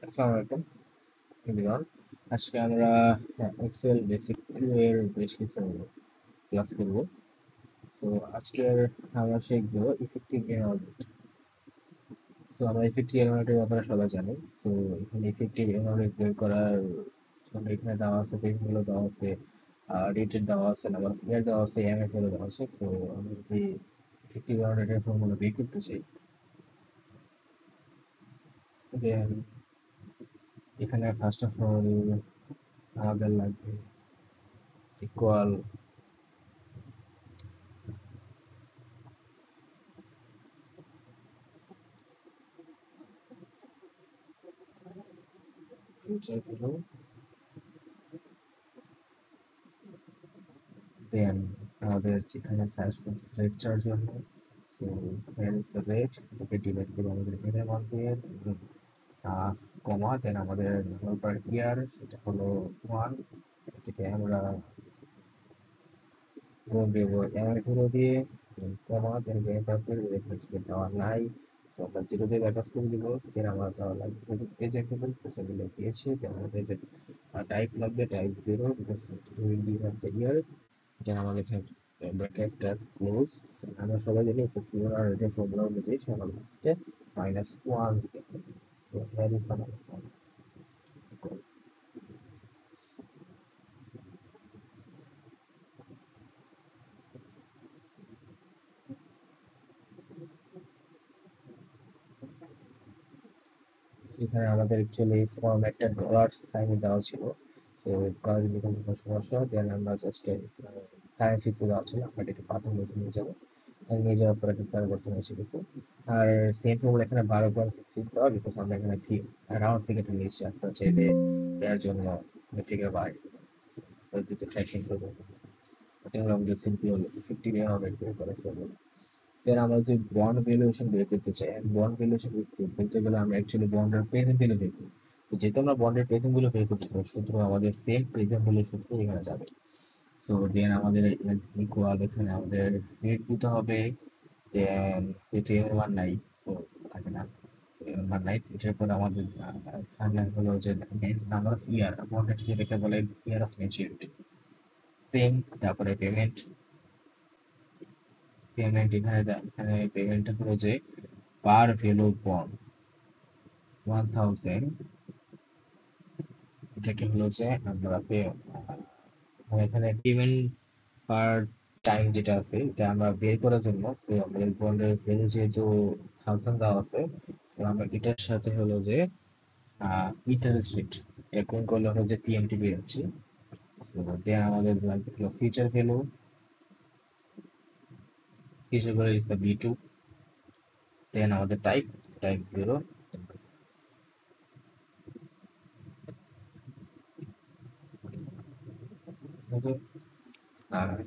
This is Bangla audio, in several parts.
আসসালামু আলাইকুম এভরিওয়ান। আজকে আমরা এক্সেল বেসিক 2 এর বেশ কিছু ক্লাস করব। তো আজকের আমরা শিখবো ইফেক্টিভ এনভায়রনমেন্ট। তো আমরা ইফেক্টিভ এনভায়রনমেন্টের ব্যাপারে সবাই জানি। তো এখানে ইফেক্টিভ এনভায়রনমেন্ট বের করার জন্য এখানে দেওয়া আছে, পেজগুলো দেওয়া আছে, রেটেড দেওয়া আছে, নাম্বার অফ ইয়ার দেওয়া আছে, এমএফএল দেওয়া আছে। তো আমরা যদি ইফেক্টিভ এনভায়রনমেন্টের ফর্মুলা বের করতে চাই, দেন এখানে ফার্স্ট অফ অল আমাদের লাগবে ইকুয়াল ফিউচার ভ্যালু, দেন আমাদের যেখানে সার্চ করতে রেট চার্জ জন্য। তো রেট ওকে ডিভাইড করে আমাদের এর মান দিয়ে কমা, দেন আমাদের পার ইয়ার সেটা হলো 1, এটাকে আমরা গুণ দেব এমএ দিয়ে, কমা, দেন ব্যাকআপের রেফারেন্স দেওয়া নাই, তো আমরা জিরো দিয়ে ব্যাকআপ করে দিব। দেন আমরা দেওয়া লাগবে পেজ অ্যাক্টিভেল, সেগুলো দিয়েছি। দেন আমাদের টাইপ লাগবে type 0 because will be have the year. যেন আমাদের ব্র্যাকেটটা ক্লোজ। আমরা সবাই জানি পুরোনো রেটের ফর্মুলা অনুযায়ী সে আমাদের লাস্টে -1 দিতে হবে। তো হিয়ার ইজ দ্য -1। এখানে আমাদের অ্যাকচুয়ালি ফরম্যাটটা ডলার সাইন দেওয়া ছিল। তো কাজে যখন কোনো সমস্যা হয় দেন আমরা জাস্ট কারেন্সি দেওয়া ছিল, আমরা এটাকে পাথর মধ্যে নিয়ে যাবো। আর নিয়ে যাওয়ার পরে একটা পরিবর্তন হয়েছে কিছু। আর সেম ফর্মুলা এখানে 12.6 দেওয়া, বিকজ আমরা এখানে ঠিক রাউন্ড ফিগারটা নিয়েছি। আপনার চাইলে দেওয়ার জন্য ফিগার বাড়ে দুটো ট্র্যাকিং করবো। এটা হলো আমাদের সিম্পল ইফেক্টিভ এনভায়রনমেন্ট বের করার ফর্মুলা। দেন আমরা যদি বন্ড ভ্যালুয়েশন বের করতে চাই, বন্ড ভ্যালুয়েশন বলতে গেলে আমরা অ্যাকচুয়ালি বন্ডের প্রেজেন্ট ভ্যালু বের করি। তো যেহেতু আমরা বন্ডের প্রেজেন্ট ভ্যালু বের করতে পারি, সুতরাং আমাদের সেম প্রেজেন্ট ভ্যালু সূত্র এখানে যাবে। তো দেন আমাদের ইকুয়াল এখানে আমাদের রেট দিতে হবে। দেন যেটি এর নাই, তো থাকে না এর নাই, এটার পর আমাদের ফাইনাল হলো যে নাম্বার অফ ইয়ার, বন্ডের যেটাকে বলে ইয়ার অফ ম্যাচুরিটি। সেম, তারপরে পেমেন্ট। পেমেন্ট এখানে এখানে পেমেন্টটা হলো যে পার ভ্যালু বন্ড 1000, এটাকে হলো যে আমরা এখানে পেমেন্ট পার টাইম যেটা আছে এটা আমরা বের করার জন্য, তো আমাদের বন্ডের ভ্যালু যেহেতু 1000 দেওয়া আছে, তো আমরা এটার সাথে হলো যে ইন্টারেস্ট রেট এটা কোন করলে হলো যে পিএমটি পেয়ে যাচ্ছি। তো দেন আমাদের লাগবে হলো future value. Future value is the B two. Then আমাদের type type 0।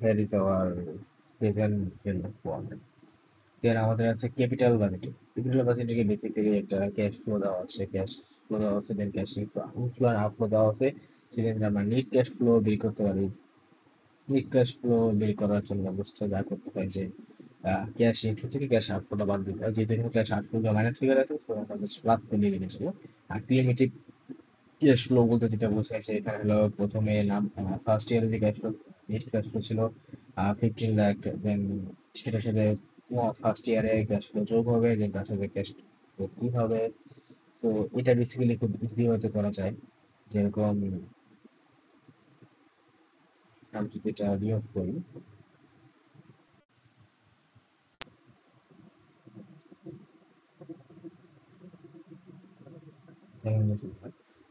Here is our present value bond. Then আমাদের আছে ক্যাপিটাল বাজেট। ক্যাপিটাল বাজেটে বেসিক্যালি একটা ক্যাশ ফ্লো দেওয়া আছে, ক্যাশ ফ্লো দেওয়া আছে, দেন ক্যাশ ইনফ্লো আর আউটফ্লো দেওয়া আছে। সেক্ষেত্রে আমরা নেট ক্যাশ ফ্লো বের করতে পারি। নেট ক্যাশ ফ্লো বের করার জন্য জাস্ট যা করতে হয় যে ক্যাশ ইনফ্লো থেকে ক্যাশ আউটফ্লোটা বাদ দিতে হয়। যেহেতু এখানে ক্যাশ আউটফ্লো মাইনাস ফিগার আছে, তো আমরা জাস্ট প্লাস করে নিয়ে গেছিল। আর ক্রিয়েটিভ ক্যাশ ফ্লো বলতে যেটা বোঝাইছে এখানে হলো প্রথমে নাম ফার্স্ট ইয়ারে যে cash flow, net cash flow ছিল 15 লাখ। দেন সেটার সাথে ফার্স্ট ইয়ারে ক্যাশ ফ্লো যোগ হবে, দেন তার সাথে ক্যাশ ফ্লো কি হবে। তো এটা বেসিক্যালি খুব ইজি হতে করা যায়। যেরকম আমি যদি এটা নিয়োগ করি,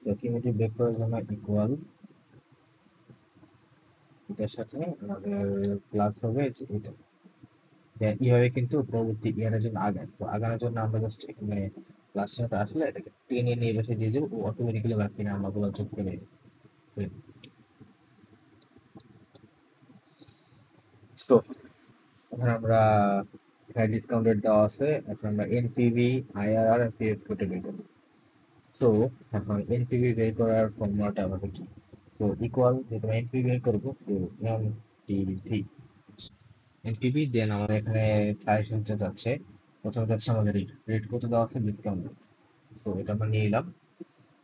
তো কিউমুলেটিভ বের করার জন্য ইকুয়াল এটার সাথে আমাদের প্লাস হবে যে এটা। দেন এইভাবে কিন্তু পরবর্তী ইয়ারের জন্য আগায়। তো আগানোর জন্য আমরা জাস্ট এখানে প্লাস সাথে আসলে এটাকে টেনে নিয়ে বসে দিয়ে যাবো, ও অটোমেটিক্যালি বাকি নাম্বারগুলো যোগ করে দেবে। তো এখন আমরা এখানে ডিসকাউন্টেড দেওয়া আছে, এখন আমরা এনপিভি, আইআরআর আর পিএফ কোটে বের করবো। সো এখন এনপিভি বের করার ফর্মুলাটা আমাদের কি? তো ইকুয়াল যেহেতু এনপিভি বের করবো, তো এনপিভি এনপিভি দেন আমাদের এখানে সাজেশন যাচ্ছে। প্রথমে যাচ্ছে আমাদের রেট, রেট কত দেওয়া আছে ডিসকাউন্ট। তো এটা আমরা নিয়ে নিলাম।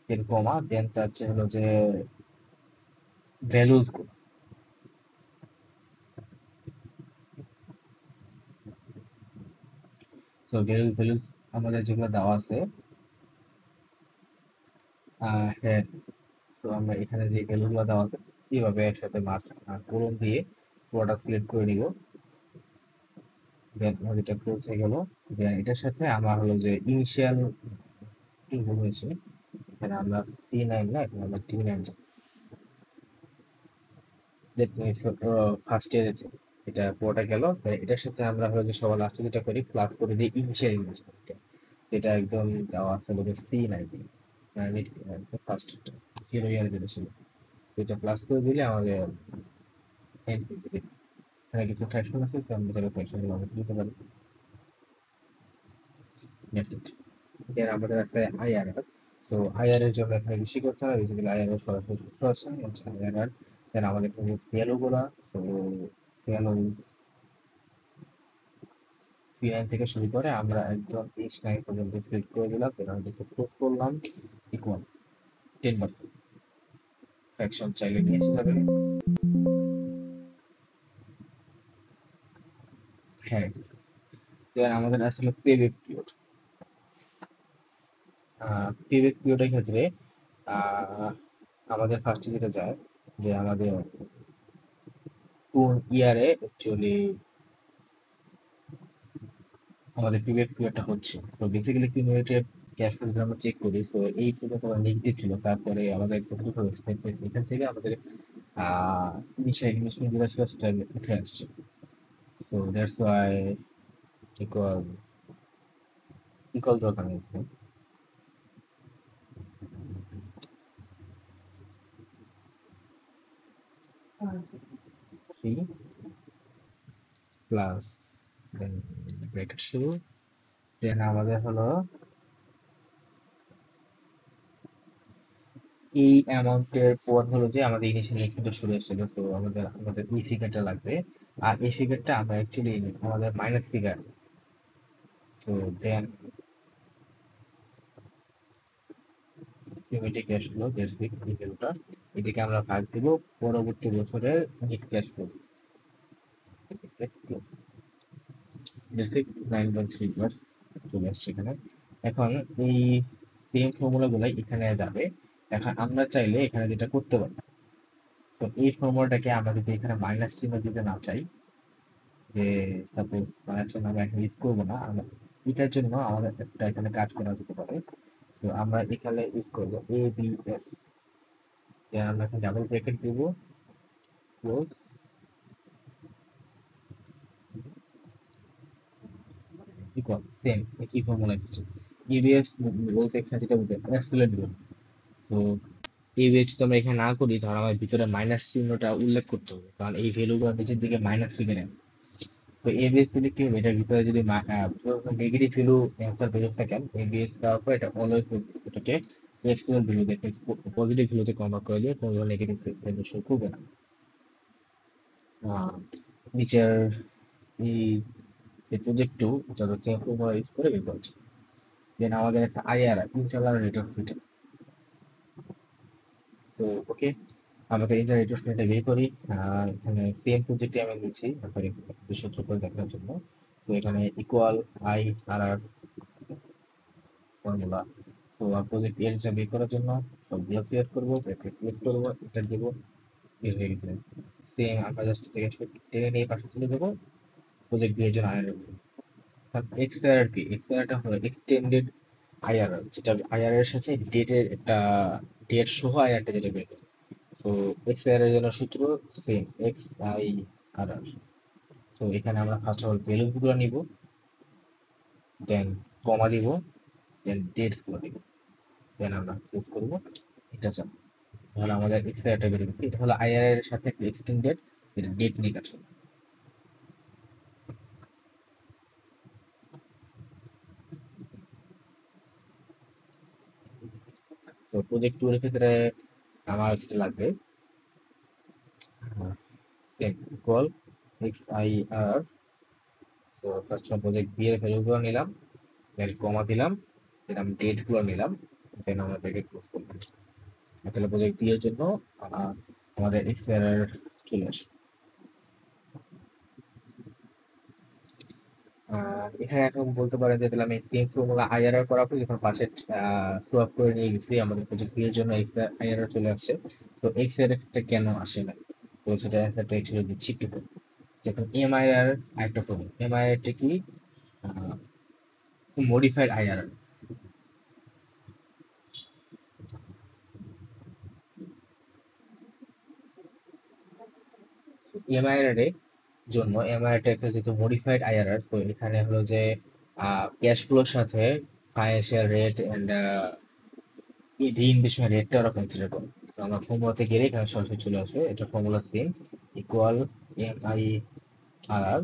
দেন কমা, দেন চাচ্ছে হলো যে ভ্যালুজ গুলো। তো ভ্যালুজ আমাদের যেগুলো দেওয়া আছে, হ্যাঁ। তো আমরা এখানে যে ভ্যালুগুলো দেওয়া আছে এইভাবে একসাথে মার্ক পূরণ দিয়ে পুরোটা সিলেক্ট করে নিব। দেন এটা ক্লোজ হয়ে গেল। দেন এটার সাথে আমার হলো যে ইনিশিয়াল কি ভুল হয়েছে, এখানে আমরা C9 না, এখানে আমরা D9, ফার্স্ট ইয়ার এটা পুরোটা গেল। এটার সাথে আমরা হলো যে সবার লাস্টে যেটা করি প্লাস করে দিই ইনিশিয়াল ইনভেস্টমেন্ট, যেটা একদম দেওয়া আছে হলো যে C9, মানে ফার্স্ট 0 ইয়ার যেটা ছিল, এটা প্লাস করে দিলে আমাদের এখানে কিছু ফ্র্যাকশন আছে, তো আমরা তাহলে ফ্র্যাকশন গুলো আমরা দিতে পারি। That's it. এর আমাদের আছে আইআরআর। তো আইআর এর জন্য এখানে বেশি করতে হবে, বেসিক্যালি আইআরআর সরাসরি সূত্র আছে হচ্ছে আইআরআর। দেন আমাদের এখানে ভ্যালু গুলা, তো ভ্যালু C9 থেকে শুরু করে আমরা একদম H9 পর্যন্ত সিলেক্ট করে দিলাম। দেন আমরা একটু ক্লোজ করলাম, ইকুয়াল 10%। ফ্র্যাকশন চাইলে নিয়ে আসতে যাবে। হ্যাঁ। দেন আমাদের আসলে পেব্যাক পিরিয়ড। পেব্যাক পিরিয়ডের ক্ষেত্রে আহ, আমাদের ফার্স্টে যেটা যায় যে আমাদের কোন ইয়ারে অ্যাকচুয়ালি আমাদের পিরিয়ড পিরিয়ডটা হচ্ছে। তো বেসিক্যালি কিউমুলেটেড ক্যাশ ফ্লো যদি আমরা চেক করি, তো এই পর্যন্ত আমরা নেগেটিভ ছিল, তারপরে আমাদের কতটুকু হয়েছে, এখান থেকে আমাদের ইনিশিয়াল ইনভেস্টমেন্ট যেটা ছিল সেটা উঠে আসছে। So that's why equal equal দরকার নেই, 3 প্লাস দেন ব্র্যাকেট শুরু। দেন আমাদের হলো এই অ্যামাউন্টের পর হলো যে আমাদের ইনিশিয়াল ইনভেস্টমেন্ট শুরু হয়েছিল, তো আমাদের আমাদের এই ফিগারটা লাগবে। আর এই ফিগারটা আমরা অ্যাকচুয়ালি আমাদের মাইনাস ফিগার। তো দেন কিউমেটিক ক্যাশ ফ্লো বেসিক রিজাল্টটা, এটাকে আমরা ভাগ দিব পরবর্তী বছরের নেট ক্যাশ ফ্লো, বেসিক 9.3 চলে আসছে এখানে। এখন এই সেম ফর্মুলা গুলাই এখানে যাবে। এখন আমরা চাইলে এখানে যেটা করতে পারি, তো এই ফর্মুলাটাকে আমরা যদি এখানে মাইনাস চিহ্ন দিতে না চাই, যে সাপোজ মাইনাস চিহ্ন আমরা এখানে ইউজ করবো না, আমরা এটার জন্য আমাদের একটা এখানে কাজ করা যেতে পারে। তো আমরা এখানে ইউজ করবো ABS, আমরা এখানে ডাবল ব্র্যাকেট দিব, ক্লোজ, ইকুয়াল সেম একই ফর্মুলা দিচ্ছে। ইবিএস বলতে এখানে যেটা বুঝে অ্যাবসলিউট ভ্যালু। তো ইবিএস যদি আমরা এখানে না করি, ধর আমার ভিতরে মাইনাস চিহ্নটা উল্লেখ করতে হবে, কারণ এই ভ্যালুগুলো নিচের দিকে মাইনাস লিখে নেয়। তো এবিএস দিলে কি হবে, এটার ভিতরে যদি নেগেটিভ ভ্যালু অ্যান্সার বেরোতে থাকেন, এবিএস দেওয়ার পর এটা অলওয়েজ এটাকে এক্সপোনেন্ট ভ্যালু দেখে পজিটিভ ভ্যালুতে কনভার্ট করে দিয়ে কোনো নেগেটিভ ভ্যালু শো করবে না। আহ, নিচের এই প্রজেক্ট টু, এটা হচ্ছে ইউজ করে বের করছে। দেন আমাদের একটা IRR, internal rate of return. তো ওকে, আমাদের ইন্টারনাল রেট অফ রিটার্নটা বের করি। এখানে সেম প্রজেক্টে আমি নিচ্ছি তারপরে সূত্র করে দেখানোর জন্য। তো এখানে equal I R R formula. তো প্রজেক্ট এর হিসাব বের করার জন্য সবগুলো সিলেক্ট করবো, ক্লিক করবো, এটা দেবো, বের হয়ে গেছে। সেম আমরা জাস্ট থেকে টেনে নিয়ে পাশে চলে যাবো, প্রজেক্ট বি এর জন্য আইআরআর। এক্সআরআর কি, এক্সআরআরটা হলো এক্সটেন্ডেড আইআরআর, যেটা আইআরআর এর সাথে ডেটের একটা ডেট সহ আইআরটা যেটা বের করে। তো এক্সআইআর এর জন্য সূত্র সেম, XIRR। তো এখানে আমরা ফার্স্ট অফ অল ভ্যালু গুলো নিব, দেন কমা দিব, দেন ডেট গুলো দিব, দেন আমরা ক্লোজ করব। এটা চাপ, তাহলে আমাদের এক্সআইআরটা বের গেছে। এটা হলো আইআরআর এর সাথে একটা এক্সটেন্ডেড ডেট নিয়ে কাজ করে। তো প্রজেক্ট টু এর ক্ষেত্রে আমার যেটা লাগবে সেম ইকুয়াল XIRR। তো ফার্স্ট প্রজেক্ট বি এর ভ্যালু গুলো নিলাম, দেন কমা দিলাম, দেন আমি ডেট গুলো নিলাম, দেন আমাদেরকে ক্লোজ করবেন। তাহলে প্রজেক্ট বি এর জন্য আহ, আমাদের এক্সপ্লোরার চলে আসে। এখানে এখন বলতে পারেন যে তাহলে আমি সেম ফর্মুলা আইআরআর করার পর যখন পাশে সোয়াপ করে নিয়ে গেছি আমাদের প্রজেক্ট বি এর জন্য আইআরআর চলে আসছে। তো এক্স এর একটা কেন আসে না, তো সেটা একটা অ্যাকচুয়ালি দিচ্ছি একটু পরে। দেখুন এমআইআর একটা ফর্মুলা, এমআইআর টা কি, মডিফাইড আইআরআর। এমআইআর এর জন্য এমআইআর টা একটা যেহেতু মডিফাইড আইআরআর, তো এখানে হলো যে ক্যাশ ফ্লোর সাথে ফাইন্যান্সিয়াল রেট এন্ড রিইনভেস্টমেন্ট রেটটা ওরা কনসিডার করে। তো আমরা ফর্মুলাতে গেলে এখানে সরাসরি চলে আসবে, এটা formula same, equal M I R R,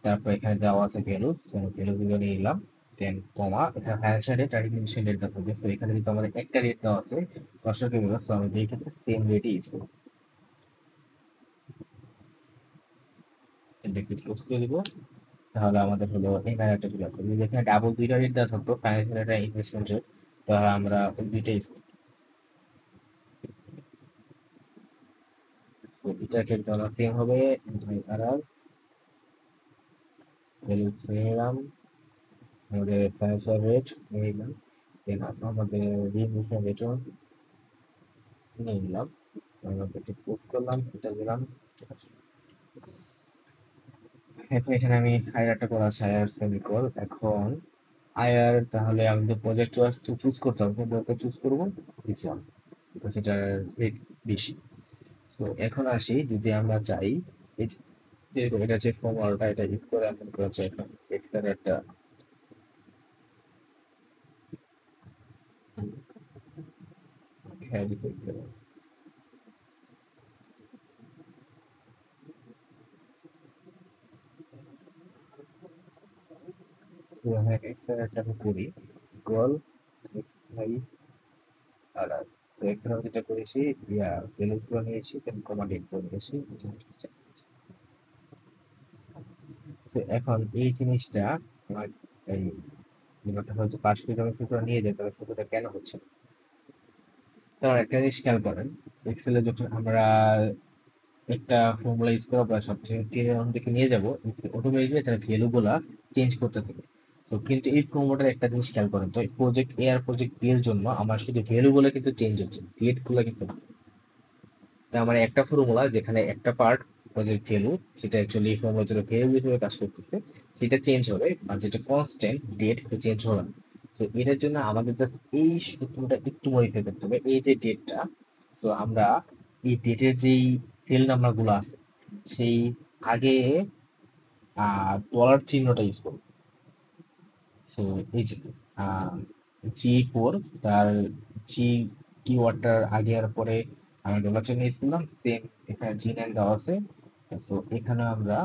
তারপর এখানে দেওয়া আছে ভ্যালু, ভ্যালু গুলো নিয়ে নিলাম। দেন কমা, এখানে ফাইন্যান্সিয়াল রেট আর রিইনভেস্টমেন্ট রেট দেওয়া থাকবে। তো এখানে কিন্তু আমাদের একটা রেট দেওয়া আছে দর্শকের বিভাগ, তো আমি এই ক্ষেত্রে সেম রেটই ইউজ করবো। এটা ক্লোজ করে দিব। তাহলে আমাদের হলো এই ম্যানেজারটা চলে আসবে। যদি এখানে ডাবল দুইটা রেট দেওয়া থাকতো, ফাইন্যান্সিয়াল রেট আর ইনভেস্টমেন্ট রেট, তাহলে আমরা ওই দুইটাই ইউজ করবো। তো এটা ক্ষেত্রে আমার সেম হবে, আর আর ভ্যালু নিয়ে নিলাম, আমাদের ফাইন্যান্সিয়াল রেট নিয়ে নিলাম, দেন আমাদের রিইনভেস্টমেন্ট রেটও নিয়ে নিলাম। আমরা এটা পোস্ট করলাম, এটা দিলাম। ঠিক আছে। এখন এখানে আমি হায়ারটা করা আছে, হায়ার সেমিকোল। এখন আয়ার, তাহলে আমাদের প্রজেক্ট চুজ করতে হবে, কোনটা চুজ করবো, দিস ওয়ান, বিকজ এটার রেট বেশি। তো এখন আসি, যদি আমরা চাই এই এটা যে ফর্মুলাটা এটা ইউজ করে আমরা করেছি এখন এক্সের একটা হ্যাঁ করতে হবে। তো হ্যাঁ এক্সের একটা আমি করি, ইকুয়াল এক্স বাই আর আর। তো এখানে আমি যেটা করেছি, ভ্যালুস গুলো নিয়েছি, দেন কমা ডেট করে নিয়েছি। তো এখন এই জিনিসটা আমার এই জিনিসটা হয়তো পাশ থেকে যখন সূত্র নিয়ে যায় তাহলে সূত্রটা কেন হচ্ছে না? কারণ একটা জিনিস খেয়াল করেন, এক্সেলে যখন আমরা একটা ফর্মুলা ইউজ করার পর সবচেয়ে দিকে নিয়ে যাবো, অটোমেটিকলি তার ভ্যালু গুলা চেঞ্জ করতে থাকে। তো কিন্তু এই ফর্মুলাটার একটা জিনিস খেয়াল করেন, তো প্রজেক্ট এ আর প্রজেক্ট বি এর জন্য আমার শুধু ভ্যালু গুলো কিন্তু চেঞ্জ হচ্ছে, ডেট গুলো কিন্তু না। তার মানে একটা ফর্মুলা যেখানে একটা পার্ট প্রজেক্ট ভ্যালু, সেটা অ্যাকচুয়ালি ফর্মুলা যেটা ভ্যালু হিসেবে কাজ করতেছে, সেটা চেঞ্জ হবে, আর যেটা কনস্ট্যান্ট ডেট চেঞ্জ হবে না। তো এটার জন্য আমাদের জাস্ট এই সূত্রটা একটু মডিফাই করতে হবে, এই যে ডেটটা। তো আমরা এই ডেটের যেই সেল নাম্বার গুলো আছে, সেই আগে ডলার চিহ্নটা ইউজ করবো। তো এই যে G4, তার জি কিওয়ার্ডটার আগে আর পরে আমি ডলার চিহ্ন ইউজ করলাম, সেম এখানে G9 দেওয়া আছে। তো এখানে আমরা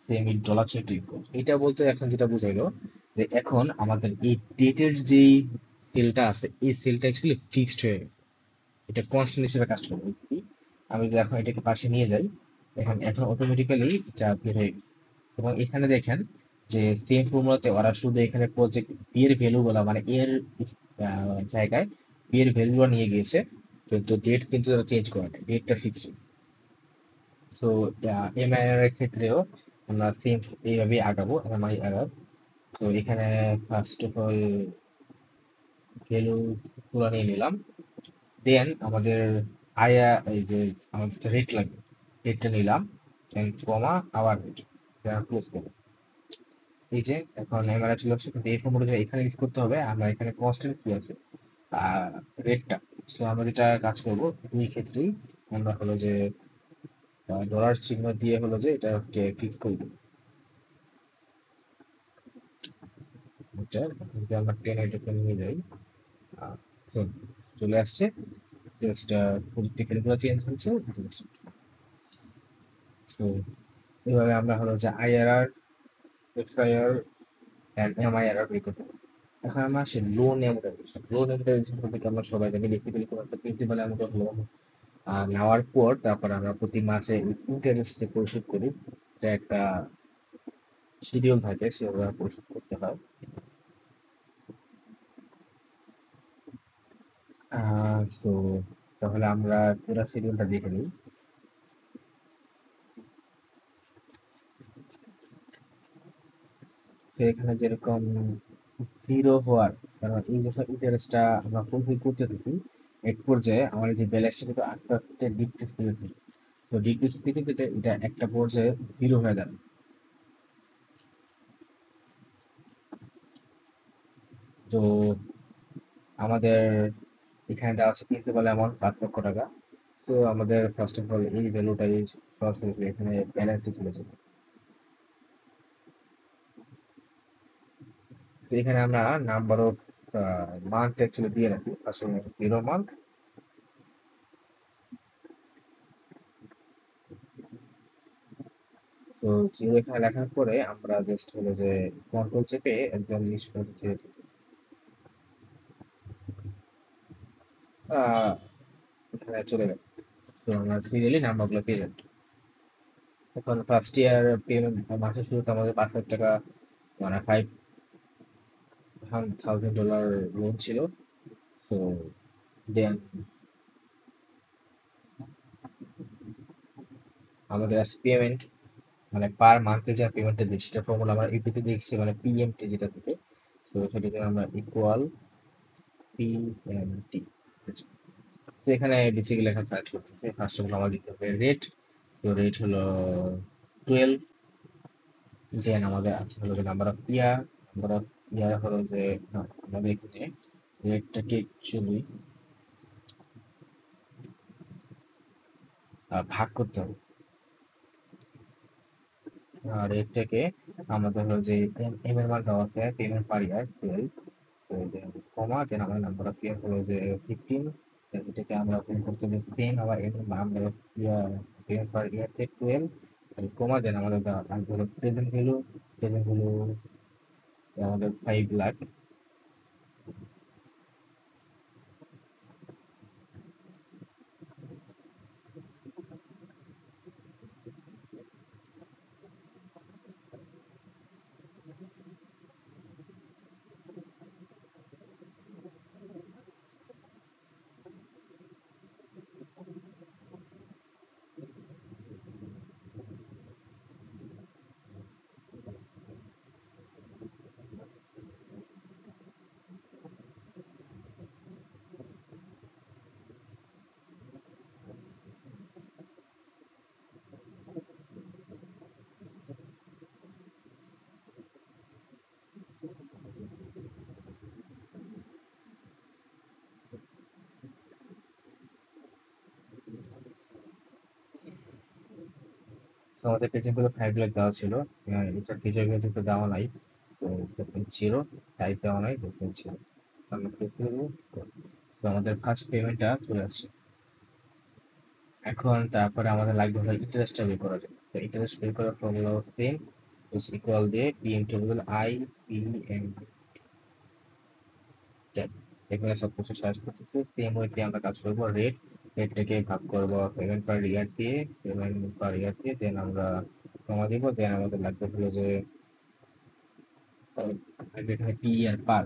সেম এই ডলার চিহ্নটা ইউজ করবো। এটা বলতে এখন যেটা বুঝাইলো যে এখন আমাদের এই ডেটের যেই সেলটা আছে, এই সেলটা অ্যাকচুয়ালি ফিক্সড হয়ে গেছে, এটা কনস্ট্যান্ট হিসেবে কাজ করবে। আমি যদি এখন এটাকে পাশে নিয়ে যাই, এখন এখন অটোমেটিক্যালি যা বের হয়ে গেছে। এবং এখানে দেখেন যে সেম ফর্মুলাতে ওরা শুধু এখানে প্রজেক্ট বি এর ভ্যালু গুলা, মানে এর জায়গায় বি এর ভ্যালু গুলো নিয়ে গিয়েছে, কিন্তু ডেট কিন্তু তারা চেঞ্জ করে না, ডেটটা ফিক্সড। তো এমআইআর এর ক্ষেত্রেও আমরা সেম এইভাবেই আগাবো, এমআইআর। তো এখানে ফার্স্ট অফ অল ভ্যালু গুলো নিয়ে নিলাম, দেন আমাদের আয়া এই যে আমাদের রেট লাগবে, রেটটা নিলাম, দেন কমা আবার রেট, ক্লোজ করবো। এই যে এখন এমআরআই চলে আসছে, কিন্তু এই ফর্মুলা এখানে ইউজ করতে হবে, আমরা এখানে কস্টের কি আছে রেটটা। তো আমরা যেটা কাজ করবো দুই ক্ষেত্রেই আমরা হলো যে ডলার চিহ্ন দিয়ে হলো যে এটাকে ফিক্স করে দেবো। এটা যদি আমরা এটাকে নিয়ে যাই, আহ, তো চলে আসছে, জাস্ট ক্যালকুলেটর চেঞ্জ হচ্ছে just। তো এইভাবে আমরা হলো যে আইআরআর, এক্সআইআর এন্ড এমআইআরআর বের করতে পারি। এখন আমরা আসি লোন অ্যামোর্টাইজেশন। লোন অ্যামোর্টাইজেশন বলতে আমরা সবাই জানি, বেসিক্যালি কোনো একটা প্রিন্সিপাল অ্যামাউন্ট অফ লোন নেওয়ার পর তারপর আমরা প্রতি মাসে ইন্টারেস্ট পরিশোধ করি। এটা একটা শিডিউল থাকে, সেভাবে পরিশোধ করতে হয়। সো তাহলে আমরা পুরো শিডিউলটা দেখে নিই। তো এখানে যেরকম জিরো হওয়ার, কারণ এই যখন ইন্টারেস্টটা আমরা ফুলফিল করতে থাকি, এক পর্যায়ে আমার এই যে ব্যালেন্সটা কিন্তু আস্তে আস্তে ডিক্রিজ পেতে থাকি। তো ডিক্রিজ পেতে পেতে এটা একটা পর্যায়ে জিরো হয়ে যাবে। তো আমাদের এখানে দেওয়া আছে প্রিন্সিপাল অ্যামাউন্ট 5 লক্ষ টাকা। তো আমাদের ফার্স্ট অফ অল এই ভ্যালুটাই সরাসরি এখানে ব্যালেন্সে চলে যাবে। তো এখানে আমরা নাম্বার অফ মান্থ অ্যাকচুয়ালি দিয়ে রাখি, আসলে 0 মান্থ। তো জিরো এখানে লেখার পরে আমরা জাস্ট হলো যে কন্ট্রোল চেপে একদম নিষ্পত্তি এখানে চলে গেল। তো আমরা সিরিয়ালি নাম্বারগুলো পেয়ে যাবো। এখন ফার্স্ট ইয়ার পেমেন্ট মাসের শুরুতে আমাদের 5 লাখ টাকা, মানে $500 লোন ছিল। তো দেন আমাদের আছে পেমেন্ট, মানে পার মান্থে যা পেমেন্টটা দিই সেটা ফর্মুলা আমরা ইপিতে দেখছি, মানে পিএমটি যেটা থেকে। তো সেটাকে আমরা ইকুয়াল পিএমটি। তো এখানে বেসিক্যালি এখন কাজ করতেছে। ফার্স্ট অফ অল আমার দিতে হবে রেট। তো রেট হলো 12। দেন আমাদের আছে হলো যে নাম্বার অফ ইয়ার হলো যে আমাদের এখানে রেটটাকে অ্যাকচুয়ালি ভাগ করতে হবে। আর রেটটাকে আমাদের হলো যে এম এর মান দেওয়া আছে পেমেন্ট পার ইয়ার 12। তো দেন কমা, দেন আমার নাম্বার অফ ইয়ার হলো যে 15। দেন এটাকে আমরা ওপেন করতে হবে সেম আবার এম এর নাম্বার অফ ইয়ার পেমেন্ট পার ইয়ার থেকে 12। দেন কমা, দেন আমাদের আসবে হলো প্রেজেন্ট ভ্যালু আমাদের 5 লাখ। তো আমাদের প্রেজেন্ট ভ্যালু 5 লাখ দেওয়া ছিল। এটা ফিচার ভ্যালু তো দেওয়া নাই। তো জিরো, টাইপ দেওয়া নাই, জিরো। আমরা ক্লিক করবো। তো আমাদের ফার্স্ট পেমেন্টটা চলে আসছে। এখন তারপরে আমাদের লাগবে হলো ইন্টারেস্টটা বের করার জন্য। তো ইন্টারেস্ট বের করার ফর্মুলা সেম, ইজ ইকুয়াল দিয়ে PM table I P M tab. এখানে সব কিছু সার্চ করতেছে, সেম ওয়েতে আমরা কাজ করবো। রেটটাকে ভাগ করবো পেমেন্ট পার ইয়ার দিয়ে, দেন আমরা কমা দিব। দেন আমাদের লাগবে হলো যে এখানে পি আর পার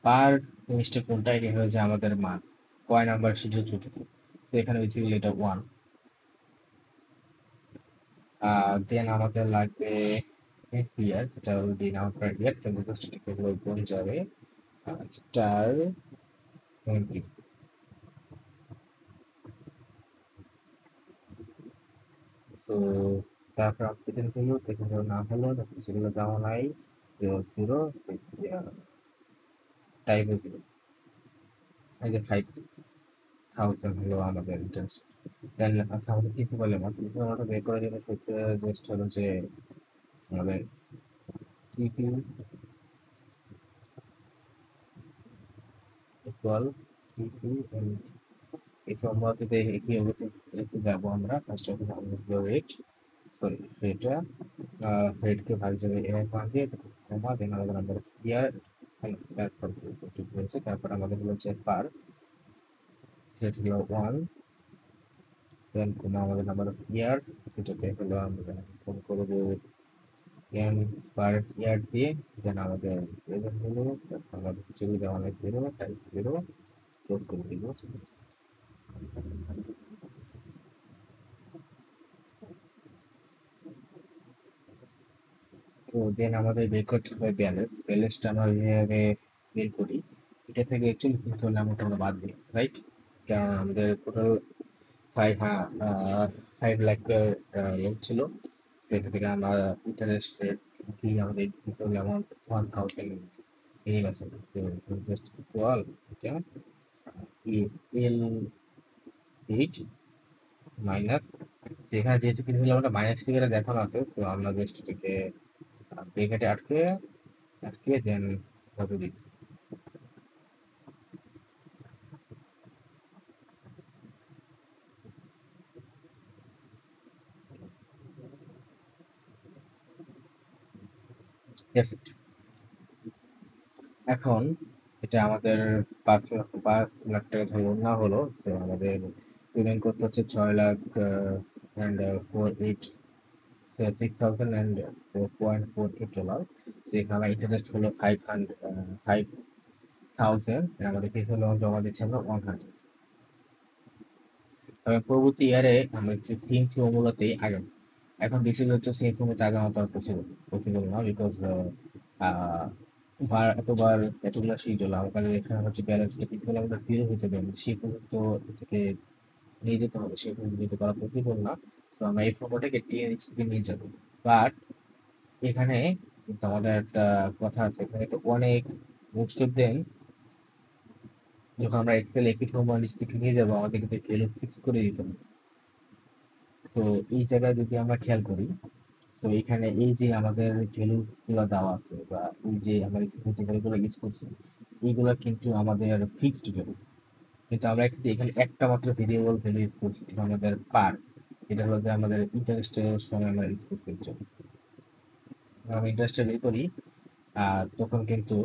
পার জিনিসটা কোনটা, এটা হলো যে আমাদের মান কয় নাম্বার শিডিউল চলতেছে। তো এখানে বেসিক্যালি এটা 1। দেন আমাদের লাগবে ইয়ার, যেটা অলরেডি নাম পার ইয়ার, কিন্তু জাস্ট এটাকে হলো গুণ যাবে স্টার 20। তো তারপর আপডেটের হলো এখানে না হলো, তারপর সেগুলো দেওয়া নাই। জিরো টাইপে জিরো, এই যে 5,000 হলো আমাদের ইন্টারেস্ট। দেন আচ্ছা, আমাদের প্রিন্সিপাল অ্যামাউন্ট বের করার জন্য ক্ষেত্রে জাস্ট হলো যে আমাদের টিপি ইকুয়াল টিপি, এই ফর্মুলাতে একই অবস্থা একটু যাবো আমরা। ফার্স্ট অফ অল আমাদের রেট, সরি সেটা রেটকে ভাগ যাবে এর মান দিয়ে, কমা, দেন আমাদের নাম্বার অফ ইয়ার ঠিক হয়েছে। তারপর আমাদের হলো যে পার, সেটা হলো 1। দেন কমা আমাদের নাম্বার অফ ইয়ার, এটাকে হলো আমরা ফোন করবো এম পার ইয়ার দিয়ে। দেন আমাদের প্রেজেন্ট হলো, আমাদের যেগুলো দেওয়া অনেক জিরো টাইপ জিরো ক্লোজ করে দিব। তো দেন আমাদের বের করতে হবে ব্যালেন্সটা আমরা যেভাবে বের করি এটা থেকে অ্যাকচুয়ালি কিন্তু অ্যামাউন্ট আমরা বাদ দিই, রাইট? কারণ আমাদের টোটাল ফাইভ 5 লাখ লোন ছিল। তো এটা থেকে আমরা ইন্টারেস্ট রেট দিয়ে আমাদের টোটাল অ্যামাউন্ট 1,000 এই আছে। তো জাস্ট ইকুয়াল এটা এল এইট মাইনাস, এখানে যেহেতু কিছু হলে আমরা মাইনাস ফিগারে দেখানো আছে, তো আমরা জাস্ট এটাকে ব্রেকেটে আটকে আটকে দেন কত দিই। That's it. এখন এটা আমাদের 5 লাখ টাকা ধরুন না হলো, তো আমাদের পেমেন্ট করতে হচ্ছে 6 লাখ অ্যান্ড 6,408 ডলার। তো এখানে ইন্টারেস্ট হলো 5,000, আমাদের কিছু লোন জমা দিচ্ছি আমরা 100। তবে পরবর্তী ইয়ারে আমরা হচ্ছে সেম ফর্মুলাতেই আগাম। এখন বেশিরভাগ হচ্ছে সেম ফর্মুলাতে আগানো তো আর পসিবল না, বিকজ এতবার এতগুলো শীট হলো আমাদের এখানে হচ্ছে ব্যালেন্সটা কিন্তু আমাদের জিরো হতে পারে সেই পর্যন্ত থেকে নিয়ে যেতে হবে, সেই পর্যন্ত যেতে করা পসিবল না। তো আমরা এই ফর্মুলাটাকে টিএনএক্স থেকে নিয়ে যাবো। বাট এখানে কিন্তু আমাদের একটা কথা আছে, এখানে তো অনেক মোস্ট অফ দেন যখন আমরা এক্সেল একই ফর্মুলা নিচ থেকে নিয়ে যাবো আমাদের কিন্তু ভ্যালু ফিক্স করে দিতে হবে। তো এই জায়গায় যদি আমরা খেয়াল করি, তো এখানে এই যে আমাদের ভ্যালু গুলো দেওয়া আছে বা এই যে আমরা যে ভ্যালুগুলো ইউজ করছি এইগুলা কিন্তু আমাদের ফিক্সড ভ্যালু, কিন্তু আমরা কিন্তু এখানে একটা মাত্র ভেরিয়েবল ভ্যালু ইউজ করছি, যেটা আমাদের পার, এটা হলো যে আমাদের ইন্টারেস্টের সময় আমরা ইউজ করতে চাই। আমরা ইন্টারেস্টে বের করি আর তখন কিন্তু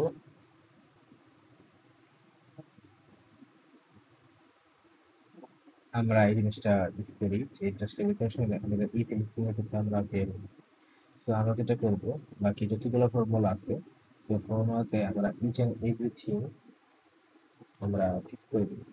আমরা এই জিনিসটা ইউজ করি যে ইন্টারেস্টে বের করার সময় আমাদের এই জিনিসগুলো কিন্তু আমরা বের, তো আমরা যেটা করবো বাকি যতগুলো ফর্মুলা আছে তো ফর্মুলাতে আমরা ইচ এন্ড এভরিথিং আমরা ফিক্স করে দিই।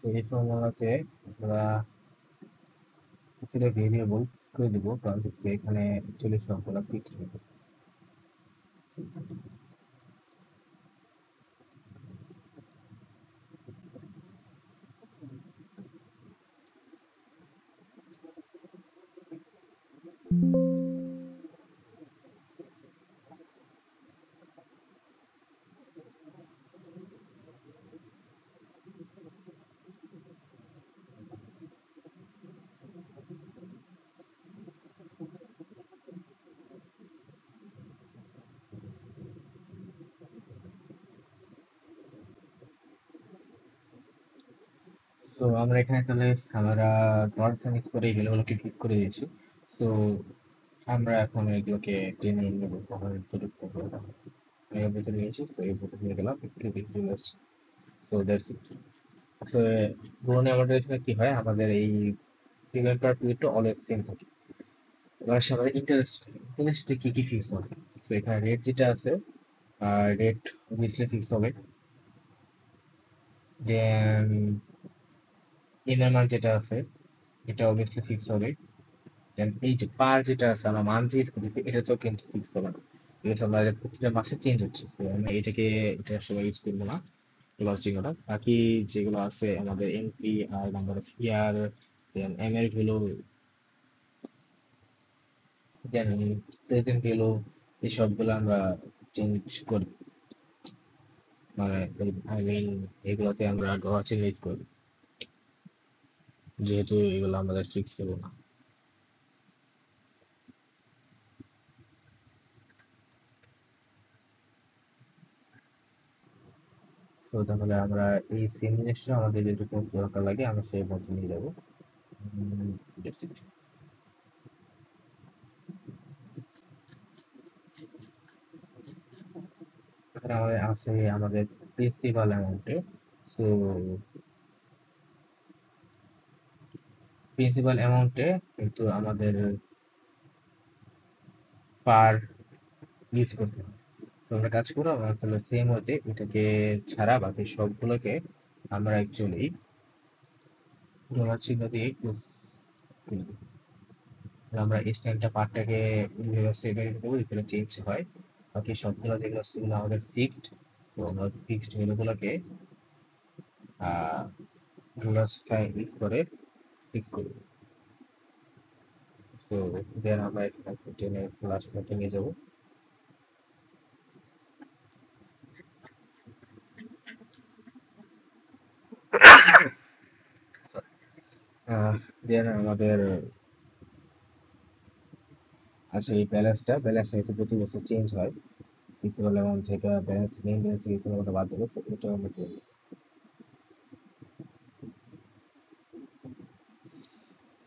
তো এই ফর্মুলাতে আমরা প্রতিটা ভেরিয়েবল ফিক্স করে দিব, কারণ হচ্ছে এখানে অ্যাকচুয়ালি সবগুলো ফিক্স হবে। তো আমরা এখানে তাহলে আমরা ডট ফিক্স করে এই ভ্যালুগুলোকে ফিক্স করে দিয়েছি। তো আমরা এখন এগুলোকে টেনে নেবো, কখন প্রযুক্ত করবো আমি ভিতরে নিয়েছি, তো এই ভিতরে নিয়ে গেলাম একটু বেশি চলে আসছে। তো দ্যাটস ইট। তো পুরোনো অ্যামাউন্টেশনে কি হয় আমাদের এই পেমেন্ট করার পিরিয়ডটা অলওয়েজ সেম থাকে। এবার আসে আমাদের ইন্টারেস্টে কি কি ফিক্স হবে। তো এখানে রেট যেটা আছে রেট অবভিয়াসলি ফিক্স হবে। দেন এমএমআর যেটা আছে এটা অবভিয়াসলি ফিক্স হবে। দেন এই যে পার যেটা আছে আমরা মান্থলি ইউজ করতেছি এটা তো কিন্তু ফিক্স হবে না, এটা আমরা প্রতিটা মাসে চেঞ্জ হচ্ছে, তো আমরা এটাকে এটা সবাই ইউজ করবো না লজিকটা। বাকি যেগুলো আছে আমাদের NP R number of year, then M এর ভ্যালু, দেন প্রেজেন্ট ভ্যালু, এই সবগুলো আমরা চেঞ্জ করি, মানে আই মিন এগুলোতে আমরা ডলার চেঞ্জ করি, যেহেতু এগুলো আমাদের ফিক্স ছিল না। তো তাহলে আমরা এই সেম জিনিসটা আমাদের যেটুকু দরকার লাগে আমরা সেই মতো নিয়ে যাবো। Just it. এখানে আমাদের আছে আমাদের প্রিন্সিপাল অ্যামাউন্টে তো প্রিন্সিপাল অ্যামাউন্টে কিন্তু আমাদের পার ইউজ করতে হবে। তো আমরা কাজ করো, আমরা তাহলে সেম ওয়েতে এটাকে ছাড়া বাকি সবগুলোকে আমরা অ্যাকচুয়ালি ডলার চিহ্ন দিয়ে close করে দেব। আমরা এই স্টাইলটা পার্টটাকে সেভে রেখে দেবো, এখানে চেঞ্জ হয়। বাকি সবগুলো যেগুলো সেগুলো আমাদের ফিক্সড। তো আমরা ফিক্সড ভ্যালুগুলোকে ডলার সাইন করে ফিক্স করব। তো দেন আমরা এখানে টেনে লাস্ট পয়েন্টে নিয়ে যাবো। দেন আমাদের আচ্ছা এই ব্যালেন্সটা কিন্তু প্রতি বছর চেঞ্জ হয়। প্রিন্সিপাল অ্যামাউন্ট থেকে ব্যালেন্স মেইন ব্যালেন্স থেকে বাদ দেবো, সেটা আমরা করবো।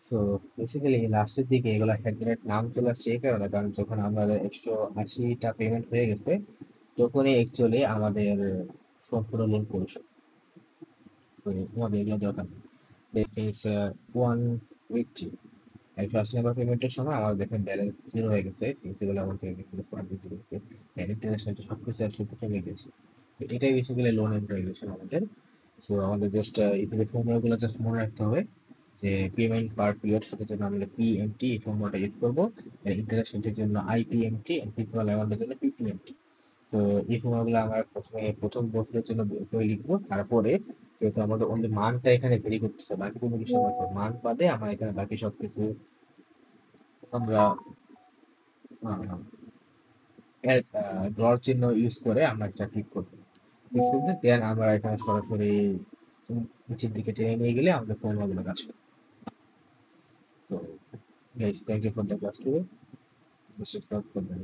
সো বেসিক্যালি লাস্টের দিকে এগুলা হেডলাইট নাম চলে আসছে এই কারণে, কারণ যখন আমাদের 180টা পেমেন্ট হয়ে গেছে তখনই অ্যাকচুয়ালি আমাদের সম্পূর্ণ লোন পরিশোধ। তো তোমাদের এগুলো দরকার নেই। দ্যাট মিনস 180 180 নাম্বার পেমেন্টের সময় আমাদের দেখেন ব্যালেন্স জিরো হয়ে গেছে, প্রিন্সিপাল অ্যামাউন্ট থেকে কিন্তু ফান্ড জিরো হয়েছে, ইন্টারেস্ট সবকিছু একসাথে কমে গেছে। তো এটাই বেসিক্যালি লোন ইন্টারভিউশন আমাদের। সো আমাদের জাস্ট এই ফর্মুলাগুলো জাস্ট মনে রাখতে হবে যে পেমেন্ট পার পিরিয়ড সেটার জন্য আমরা পিএমটি এই ফর্মুলাটা ইউজ করবো, ইন্টারেস্ট রেটের জন্য আইপিএমটি, প্রিন্সিপাল অ্যামাউন্টের জন্য পিপিএমটি। তো এই ফর্মুলাগুলো আমরা প্রথমে প্রথম বছরের জন্য বের করে লিখবো, তারপরে যেহেতু আমাদের অনলি মানটা এখানে ভেরি করতেছে, বাকি কোনো কিছু নয়, মান বাদে আমরা এখানে বাকি সবকিছু আমরা ডলার চিহ্ন ইউজ করে আমরা একটা ক্লিক করবো। ক্লিক করতে দেন আমরা এখানে সরাসরি নিচের দিকে টেনে নিয়ে গেলে আমাদের ফর্মুলাগুলো কাজ করবে। So, guys, thank you for the class today. This is not for the